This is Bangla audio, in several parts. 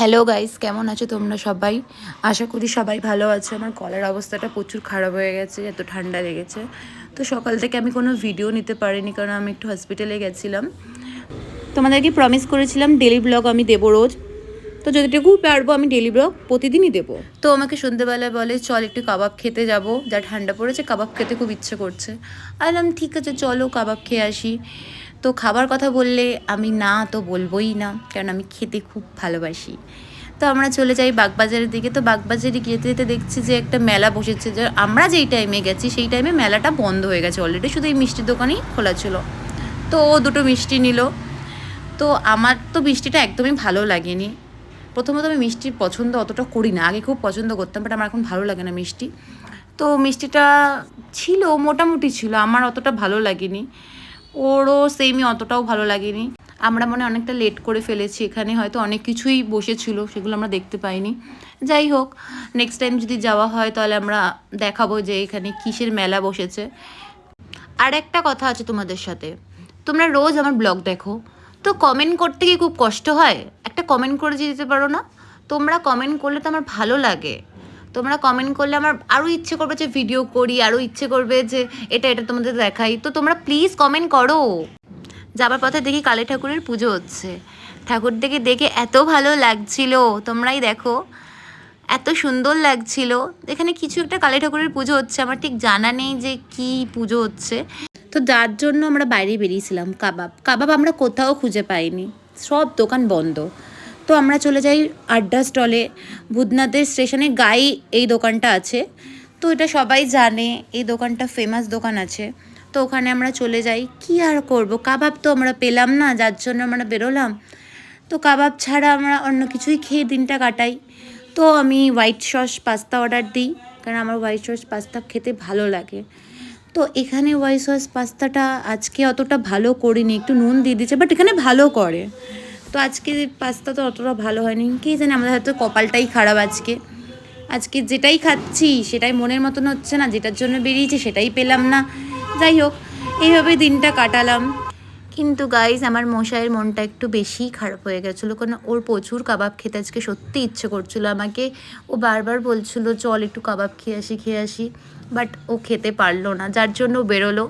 হ্যালো গাইস, কেমন আছো তোমরা সবাই? আশা করি সবাই ভালো আছো। আমার গলার অবস্থাটা প্রচুর খারাপ হয়ে গেছে, এত ঠান্ডা লেগেছে। তো সকাল থেকে আমি কোনো ভিডিও নিতে পারিনি, কারণ আমি একটু হসপিটালে গেছিলাম। তোমাদেরকে প্রমিস করেছিলাম ডেলি ব্লগ আমি দেবো রোজ। তো যতটুকু পারবো আমি ডেলি ব্লগ প্রতিদিনই দেবো। তো আমাকে সন্ধ্যেবেলায় বলে চল একটু কাবাব খেতে যাব, যা ঠান্ডা পড়েছে কাবাব খেতে খুব ইচ্ছে করছে। বললাম ঠিক আছে চলো কাবাব খেয়ে আসি। তো খাবার কথা বললে আমি না তো বলবোই না, কারণ আমি খেতে খুব ভালোবাসি। তো আমরা চলে যাই বাগবাজারের দিকে। তো বাগবাজারে যেতে যেতে দেখছি যে একটা মেলা বসেছে, যে আমরা যেই টাইমে গেছি সেই টাইমে মেলাটা বন্ধ হয়ে গেছে অলরেডি, শুধু এই মিষ্টির দোকানই খোলা ছিল। তো ও দুটো মিষ্টি নিল। তো আমার তো মিষ্টিটা একদমই ভালো লাগেনি। প্রথমত আমি মিষ্টির পছন্দ অতটা করি না, আগে খুব পছন্দ করতাম, বাট আমার এখন ভালো লাগে না মিষ্টি। তো মিষ্টিটা ছিল মোটামুটি ছিল, আমার অতটা ভালো লাগেনি, ওরও সেমই অতটাও ভালো লাগেনি। আমরা মনে অনেকটা লেট করে ফেলেছি, এখানে হয়তো অনেক কিছুই বসেছিল সেগুলো আমরা দেখতে পাইনি। যাই হোক, নেক্সট টাইম যদি যাওয়া হয় তাহলে আমরা দেখাবো যে এখানে কিসের মেলা বসেছে। আর একটা কথা আছে তোমাদের সাথে, তোমরা রোজ আমার ব্লগ দেখো, তো কমেন্ট করতে কি খুব কষ্ট হয়? একটা কমেন্ট করে দিতে পারো না? তোমরা কমেন্ট করলে তো আমার ভালো লাগে। তোমরা কমেন্ট করলে আমার আরও ইচ্ছে করবে যে ভিডিও করি, আরও ইচ্ছে করবে যে এটা এটা তোমাদের দেখাই। তো তোমরা প্লিজ কমেন্ট করো। যাবার পথে দেখি কালী ঠাকুরের পুজো হচ্ছে, ঠাকুর দেখে দেখে এত ভালো লাগছিল, তোমরাই দেখো এত সুন্দর লাগছিল। এখানে কিছু একটা কালী ঠাকুরের পুজো হচ্ছে, আমার ঠিক জানা নেই যে কি পুজো হচ্ছে। তো যার জন্য আমরা বাইরে বেরিয়েছিলাম। কাবাব কাবাব আমরা কোথাও খুঁজে পাইনি, সব দোকান বন্ধ। তো আমরা চলে যাই আড্ডা স্টলে। ভূতনাথের স্টেশনে গায়ে এই দোকানটা আছে, তো এটা সবাই জানে, এই দোকানটা ফেমাস দোকান আছে। তো ওখানে আমরা চলে যাই। কি আর করব, কাবাব তো আমরা পেলাম না, যার জন্য আমরা বেরোলাম। তো কাবাব ছাড়া আমরা অন্য কিছুই খেয়ে দিনটা কাটাই। তো আমি হোয়াইট সস পাস্তা অর্ডার দিই, কারণ আমার হোয়াইট সস পাস্তা খেতে ভালো লাগে। তো এখানে হোয়াইট সস পাস্তাটা আজকে অতটা ভালো করিনি, একটু নুন দিয়ে দিয়েছে, বাট এখানে ভালো করে। তো আজকে পাস্তা তো অতটা ভালো হয়নি, কি জানি আমাদের হয়তো কপালটাই খারাপ আজকে। আজকে যেটাই খাচ্ছি সেটাই মনের মতন হচ্ছে না, যেটার জন্য বেরিয়েছি সেটাই পেলাম না। যাই হোক, এইভাবে দিনটা কাটালাম। কিন্তু গাইজ আমার মশাইয়ের মনটা একটু বেশিই খারাপ হয়ে গেছিলো, কারণ ওর প্রচুর কাবাব খেতে আজকে সত্যি ইচ্ছে করছিলো আমাকে। ও বারবার বলছিলো চল একটু কাবাব খেয়ে আসি, বাট ও খেতে পারলো না, যার জন্য বেরোলো।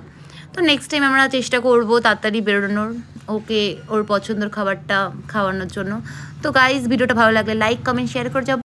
তো নেক্সট টাইম আমরা চেষ্টা করবো তাড়াতাড়ি বেরোনোর, ওকে ওর পছন্দের খাবারটা খাওয়ানোর জন্য। তো গাইজ ভিডিওটা ভালো লাগলে লাইক কমেন্ট শেয়ার করে যাও।